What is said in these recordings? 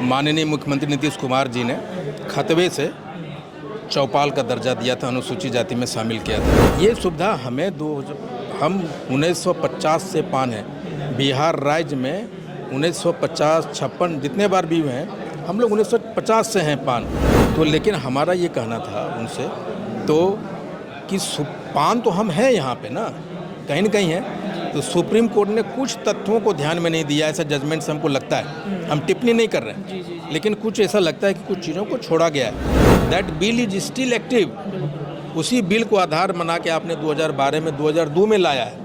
माननीय मुख्यमंत्री नीतीश कुमार जी ने खतवे से चौपाल का दर्जा दिया था, अनुसूचित जाति में शामिल किया था। ये सुविधा हमें हम 1950 से पान हैं। बिहार राज्य में 1950, 56 जितने बार भी हुए हैं, हम लोग 1950 से हैं पान। तो लेकिन हमारा ये कहना था उनसे तो कि पान तो हम हैं यहाँ पे ना, कहीं न कहीं है। तो सुप्रीम कोर्ट ने कुछ तथ्यों को ध्यान में नहीं दिया, ऐसा जजमेंट से हमको लगता है। हम टिप्पणी नहीं कर रहे हैं, लेकिन कुछ ऐसा लगता है कि कुछ चीज़ों को छोड़ा गया है। That bill is still active. उसी बिल को आधार बना के आपने 2012 में 2002 में लाया है,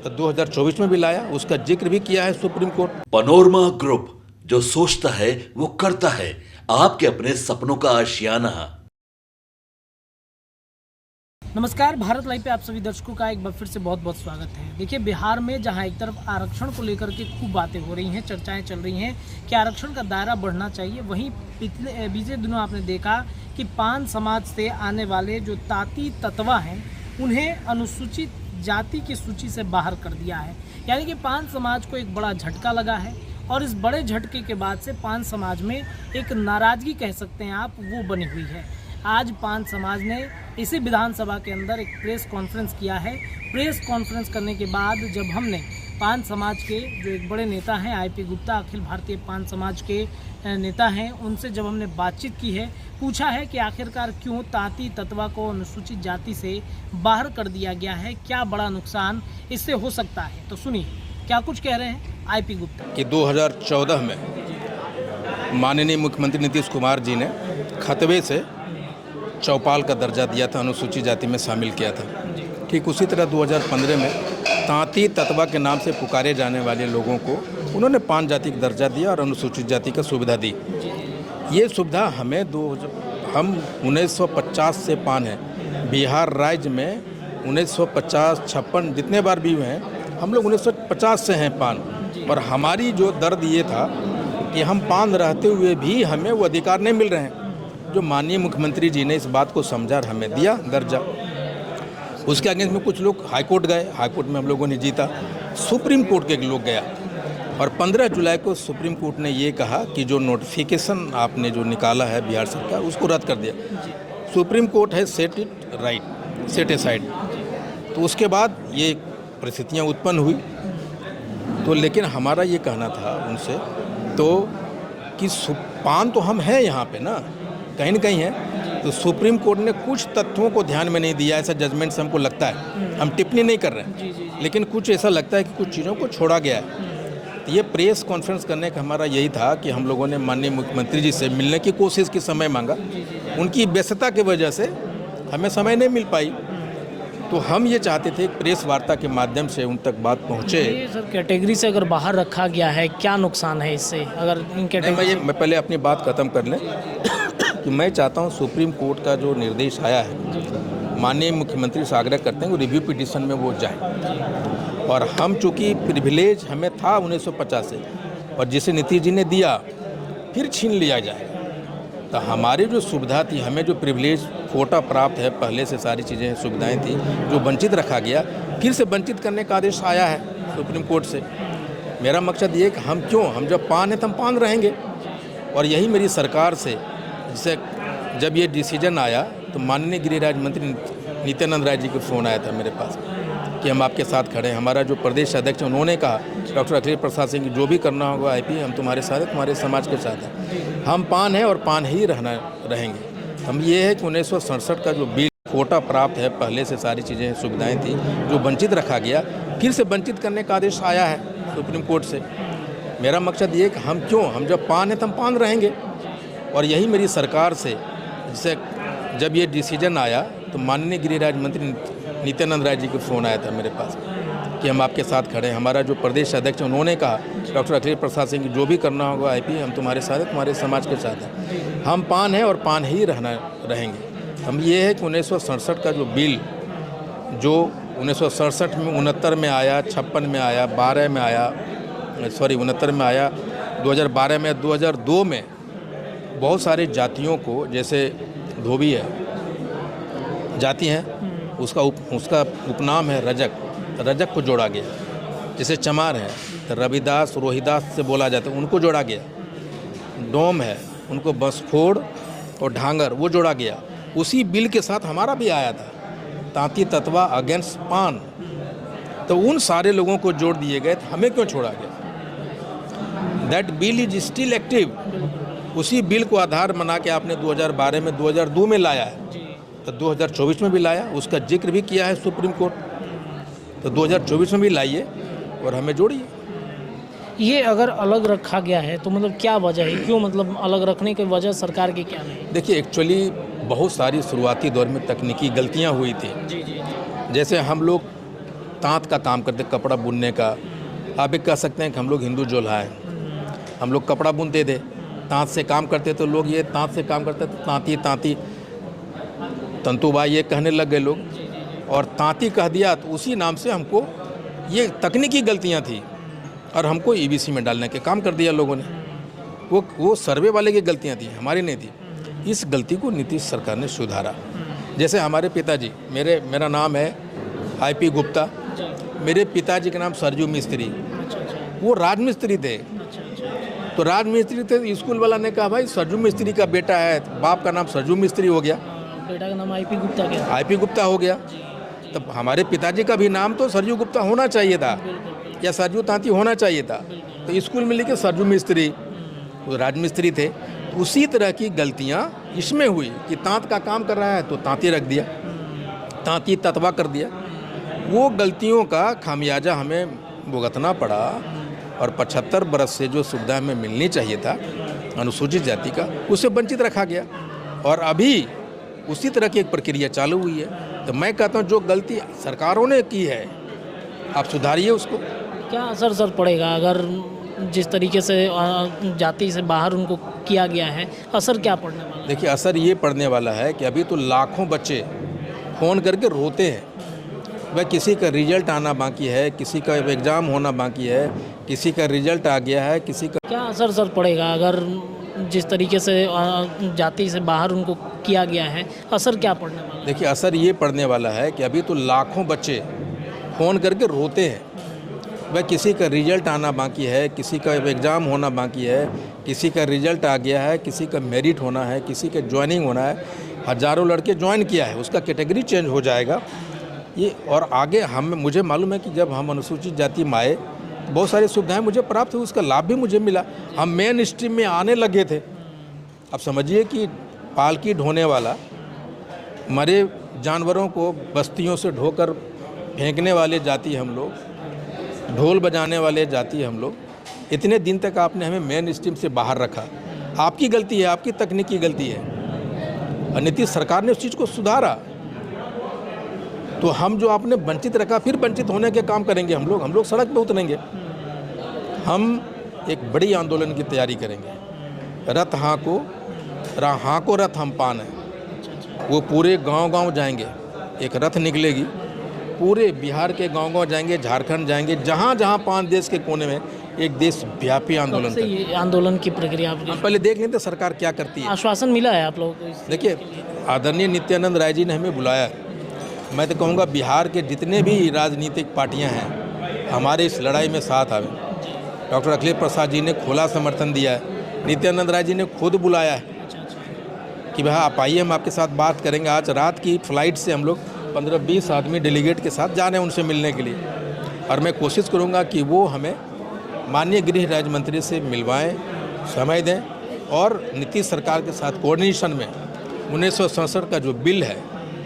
तो 2024 में भी लाया, उसका जिक्र भी किया है सुप्रीम कोर्ट। पनोरमा ग्रुप, जो सोचता है वो करता है। आपके अपने सपनों का आशियाना। नमस्कार, भारत लाइव पे आप सभी दर्शकों का एक बार फिर से बहुत बहुत स्वागत है। देखिए, बिहार में जहां एक तरफ आरक्षण को लेकर के खूब बातें हो रही हैं, चर्चाएं चल रही हैं कि आरक्षण का दायरा बढ़ना चाहिए, वहीं बीते दिनों आपने देखा कि पान समाज से आने वाले जो ताती ततवा हैं उन्हें अनुसूचित जाति की सूची से बाहर कर दिया है। यानी कि पान समाज को एक बड़ा झटका लगा है और इस बड़े झटके के बाद से पान समाज में एक नाराज़गी कह सकते हैं आप, वो बनी हुई है। आज पान समाज ने इसी विधानसभा के अंदर एक प्रेस कॉन्फ्रेंस किया है। प्रेस कॉन्फ्रेंस करने के बाद जब हमने पान समाज के जो एक बड़े नेता हैं IP गुप्ता, अखिल भारतीय पान समाज के नेता हैं, उनसे जब हमने बातचीत की है, पूछा है कि आखिरकार क्यों ताती ततवा को अनुसूचित जाति से बाहर कर दिया गया है, क्या बड़ा नुकसान इससे हो सकता है। तो सुनिए क्या कुछ कह रहे हैं IP गुप्ता। कि 2014 में माननीय मुख्यमंत्री नीतीश कुमार जी ने खतवे से चौपाल का दर्जा दिया था, अनुसूचित जाति में शामिल किया था। ठीक उसी तरह 2015 में तांती ततवा के नाम से पुकारे जाने वाले लोगों को उन्होंने पान जाति का दर्जा दिया और अनुसूचित जाति का सुविधा दी। ये सुविधा हम 1950 से पान हैं। बिहार राज्य में 1950, 56 जितने बार भी हुए हैं, हम लोग 1950 से हैं पान। और हमारी जो दर्द ये था कि हम पान रहते हुए भी हमें वो अधिकार नहीं मिल रहे हैं, जो माननीय मुख्यमंत्री जी ने इस बात को समझा और हमें दिया दर्जा। उसके अगेंस्ट में कुछ लोग हाईकोर्ट गए, हाईकोर्ट में हम लोगों ने जीता, सुप्रीम कोर्ट के लोग गया और 15 जुलाई को सुप्रीम कोर्ट ने ये कहा कि जो नोटिफिकेशन आपने जो निकाला है बिहार सरकार, उसको रद्द कर दिया। सुप्रीम कोर्ट है set it right, set aside. तो उसके बाद ये परिस्थितियाँ उत्पन्न हुई। तो लेकिन हमारा ये कहना था उनसे तो कि पान तो हम हैं यहाँ पे ना, कहीं न कहीं है। तो सुप्रीम कोर्ट ने कुछ तथ्यों को ध्यान में नहीं दिया, ऐसा जजमेंट से हमको लगता है। हम टिप्पणी नहीं कर रहे हैं, लेकिन कुछ ऐसा लगता है कि कुछ चीज़ों को छोड़ा गया है। तो ये प्रेस कॉन्फ्रेंस करने का हमारा यही था कि हम लोगों ने माननीय मुख्यमंत्री जी से मिलने की कोशिश की, समय मांगा। उनकी व्यस्तता की वजह से हमें समय नहीं मिल पाई। तो हम ये चाहते थे प्रेस वार्ता के माध्यम से उन तक बात पहुँचे। सर, कैटेगरी से अगर बाहर रखा गया है, क्या नुकसान है इससे? अगर इन कैटेगरी मैं पहले अपनी बात खत्म कर लें कि मैं चाहता हूं सुप्रीम कोर्ट का जो निर्देश आया है, माननीय मुख्यमंत्री से आग्रह करते हैं कि रिव्यू पिटीशन में वो जाए। और हम चूँकि प्रिविलेज हमें था 1950 से, और जिसे नीतीश जी ने दिया फिर छीन लिया जाए, तो हमारी जो सुविधा थी, हमें जो प्रिविलेज कोटा प्राप्त है, पहले से सारी चीज़ें सुविधाएँ थी, जो वंचित रखा गया, फिर से वंचित करने का आदेश आया है सुप्रीम कोर्ट से। मेरा मकसद ये है कि हम जब पान है तो हम पान रहेंगे। और यही मेरी सरकार से, जैसे जब ये डिसीजन आया तो माननीय गृह राज्य मंत्री नित्यानंद राय जी का फ़ोन आया था मेरे पास कि हम आपके साथ खड़े हैं। हमारा जो प्रदेश अध्यक्ष है, उन्होंने कहा डॉक्टर अखिलेश प्रसाद सिंह, जो भी करना होगा IP, हम तुम्हारे साथ हैं, तुम्हारे समाज के साथ हैं। हम पान हैं और पान ही रहेंगे। हम ये है कि 1967 का जो बिल कोटा प्राप्त है, पहले से सारी चीज़ें सुविधाएँ थी, जो वंचित रखा गया, फिर से वंचित करने का आदेश आया है सुप्रीम कोर्ट से। मेरा मकसद ये है कि हम जब पान है तो हम पान रहेंगे। और यही मेरी सरकार से, जैसे जब ये डिसीजन आया तो माननीय गृह राज्य मंत्री नित्यानंद राय जी का फ़ोन आया था मेरे पास कि हम आपके साथ खड़े हैं। हमारा जो प्रदेश अध्यक्ष है, उन्होंने कहा डॉक्टर अखिलेश प्रसाद सिंह, जो भी करना होगा IP, हम तुम्हारे साथ हैं, तुम्हारे समाज के साथ हैं। हम पान हैं और पान ही रहेंगे। हम ये है कि 1967 का जो बिल, जो 1967 में 69 में आया, 56 में आया, 12 में आया, 69 में आया, 2012 में, 2002 में बहुत सारे जातियों को, जैसे धोबी है जाति हैं, उसका उपनाम है रजक को जोड़ा गया। जैसे चमार है तो रविदास, रोहिदास से बोला जाता है, उनको जोड़ा गया। डोम है उनको बसफोड़ और ढांगर वो जोड़ा गया। उसी बिल के साथ हमारा भी आया था तांती तत्वा अगेंस्ट पान, तो उन सारे लोगों को जोड़ दिए गए, तो हमें क्यों छोड़ा गया? That bill is still active. उसी बिल को आधार बना के आपने 2012 में 2002 में लाया है, तो 2024 में भी लाया, उसका जिक्र भी किया है सुप्रीम कोर्ट, तो 2024 में भी लाइए और हमें जोड़िए। ये अगर अलग रखा गया है तो मतलब क्या वजह है, क्यों मतलब अलग रखने की वजह सरकार की क्या नहीं? देखिए, एक्चुअली बहुत सारी शुरुआती दौर में तकनीकी गलतियां हुई थी। जी जी जी। जैसे हम लोग तांत का काम करते, कपड़ा बुनने का, आप एक कह सकते हैं कि हम लोग हिंदू जोल्हा हैं। हम लोग कपड़ा बुनते थे, तांत से काम करते, तो लोग ये तांत से काम करते थे, तांती तांती तंतुबाई ये कहने लग गए लोग, और तांती कह दिया, तो उसी नाम से हमको ये तकनीकी गलतियां थी और हमको ईबीसी में डालने के काम कर दिया लोगों ने। वो सर्वे वाले की गलतियां थी, हमारी नहीं थी। इस गलती को नीतीश सरकार ने सुधारा। जैसे हमारे पिताजी, मेरा नाम है IP गुप्ता, मेरे पिताजी का नाम सरजू मिस्त्री, वो राजमिस्त्री थे। तो राजमिस्त्री थे, स्कूल वाला ने कहा भाई सरजू मिस्त्री का बेटा है, बाप का नाम सरजू मिस्त्री हो गया, बेटा का नाम IP गुप्ता क्या? IP गुप्ता हो गया। तब हमारे पिताजी का भी नाम तो सरजू गुप्ता होना चाहिए था, या सरजू तांती होना चाहिए था। तो स्कूल में लिखे सरजू मिस्त्री, वो राजमिस्त्री थे। तो उसी तरह की गलतियां इसमें हुई कि तांत का काम कर रहा है तो तांती रख दिया, तांती ततवा कर दिया। वो गलतियों का खामियाजा हमें भुगतना पड़ा, और 75 बरस से जो सुविधा हमें मिलनी चाहिए था अनुसूचित जाति का, उससे वंचित रखा गया। और अभी उसी तरह की एक प्रक्रिया चालू हुई है। तो मैं कहता हूँ जो गलती सरकारों ने की है, आप सुधारिए उसको। क्या असर सर पड़ेगा अगर जिस तरीके से जाति से बाहर उनको किया गया है, असर क्या पड़ने वाला है? देखिए, असर ये पड़ने वाला है कि अभी तो लाखों बच्चे फ़ोन करके रोते हैं। वह किसी का रिजल्ट आना बाकी है, किसी का एग्ज़ाम होना बाकी है, किसी का रिजल्ट आ गया है, किसी का। क्या असर सर पड़ेगा अगर जिस तरीके से जाति से बाहर उनको किया गया है, असर क्या पड़ने वाला है? देखिए, असर ये पड़ने वाला है कि अभी तो लाखों बच्चे फ़ोन करके रोते हैं। वह किसी का रिजल्ट आना बाकी है, किसी का एग्ज़ाम होना बाकी है, किसी का रिजल्ट आ गया है, किसी का मेरिट होना है, किसी का ज्वाइनिंग होना है। हज़ारों लड़के ज्वाइन किया है, उसका कैटेगरी चेंज हो जाएगा ये। और आगे मुझे मालूम है कि जब हम अनुसूचित जाति में आए, बहुत सारी सुविधाएं मुझे प्राप्त हुई, उसका लाभ भी मुझे मिला। हम मेन स्ट्रीम में आने लगे थे। अब समझिए कि पालकी ढोने वाला, मरे जानवरों को बस्तियों से ढोकर फेंकने वाले जाति हम लोग, ढोल बजाने वाले जाति हम लोग, इतने दिन तक आपने हमें मेन स्ट्रीम से बाहर रखा। आपकी गलती है, आपकी तकनीकी गलती है। और नीतीश सरकार ने उस चीज़ को सुधारा, तो हम जो आपने वंचित रखा, फिर वंचित होने के काम करेंगे। हम लोग सड़क पे उतरेंगे। हम एक बड़ी आंदोलन की तैयारी करेंगे। रथ हाँको रथ हम पान है, वो पूरे गांव जाएंगे। एक रथ निकलेगी, पूरे बिहार के गांव जाएंगे, झारखंड जाएंगे, जहाँ जहाँ 5 देश के कोने में एक देशव्यापी आंदोलन करेंगे। ये आंदोलन की प्रक्रिया हम पहले देख लेते सरकार क्या करती है। आश्वासन मिला है आप लोगों को? देखिए, आदरणीय नित्यानंद राय जी ने हमें बुलाया। मैं तो कहूँगा बिहार के जितने भी राजनीतिक पार्टियां हैं हमारे इस लड़ाई में साथ आवे। डॉक्टर अखिलेश प्रसाद जी ने खुला समर्थन दिया है। नित्यानंद राय जी ने खुद बुलाया है कि भाई आप आइए, हम आपके साथ बात करेंगे। आज रात की फ्लाइट से हम लोग 15-20 आदमी डेलीगेट के साथ जा रहे हैं उनसे मिलने के लिए, और मैं कोशिश करूँगा कि वो हमें माननीय गृह राज्य मंत्री से मिलवाएं, समय दें, और नीतीश सरकार के साथ कोऑर्डिनेशन में 1967 का जो बिल है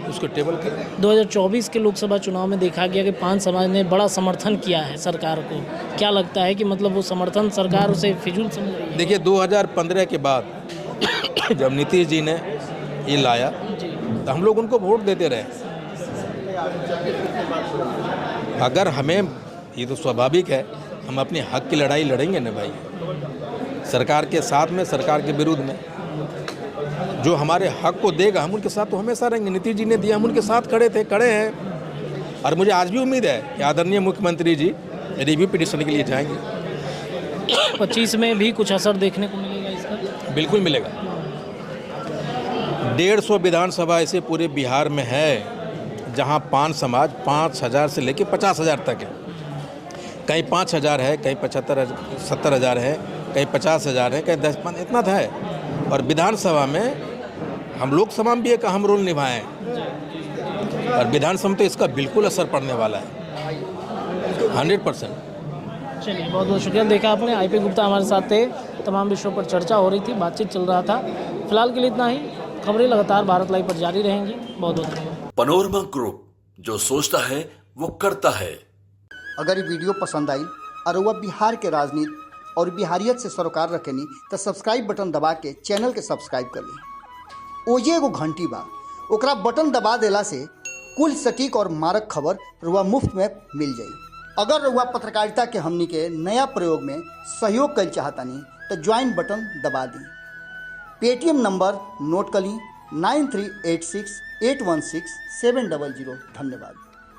उसको टेबल करें। 2024 के लोकसभा चुनाव में देखा गया कि 5 समाज ने बड़ा समर्थन किया है सरकार को। क्या लगता है कि मतलब वो समर्थन सरकार उसे फिजूल समझ रही है? देखिए, 2015 के बाद जब नीतीश जी ने ये लाया तो हम लोग उनको वोट देते रहे। अगर हमें, ये तो स्वाभाविक है, हम अपने हक की लड़ाई लड़ेंगे ना भाई, सरकार के साथ में, सरकार के विरुद्ध में। जो हमारे हक को देगा हम उनके साथ तो हमेशा रहेंगे। नीतीश जी ने दिया, हम उनके साथ खड़े हैं। और मुझे आज भी उम्मीद है कि आदरणीय मुख्यमंत्री जी रिव्यू पिटीशन के लिए जाएंगे। 25 में भी कुछ असर देखने को मिलेगा इसका? बिल्कुल मिलेगा। 150 विधानसभा ऐसे पूरे बिहार में है जहां 5 समाज 5,000 से लेकर 50,000 तक है। कहीं 5,000 है, कहीं 70,000 है, कहीं 50,000 है, कहीं 10-15, इतना था है। और विधानसभा में हम लोकसभा में भी एक अहम रोल निभाएं, और विधानसभा में तो इसका बिल्कुल असर पड़ने वाला है 100%। चलिए, बहुत बहुत शुक्रिया। देखा आपने, आईपी गुप्ता हमारे साथ थे, तमाम विषयों पर चर्चा हो रही थी, बातचीत चल रहा था। फिलहाल के लिए इतना ही, खबरें लगातार भारत लाइव पर जारी रहेंगी। बहुत बहुत धन्यवाद। पनोरमा ग्रुप, जो सोचता है वो करता है। अगर ये वीडियो पसंद आई और वह बिहार के राजनीति और बिहारियत से सरोकार रखेनी तो सब्सक्राइब बटन दबा के चैनल के सब्सक्राइब कर ली। ओजे एगो घंटी बा, ओकरा बटन दबा देला से कुल सटीक और मारक खबर रुआ मुफ्त में मिल जाई। अगर रुआ पत्रकारिता के हमनी के नया प्रयोग में सहयोग कर चाहतानी तो ज्वाइन बटन दबा दी। पेटीएम नंबर नोट कर ली 9386816700। धन्यवाद।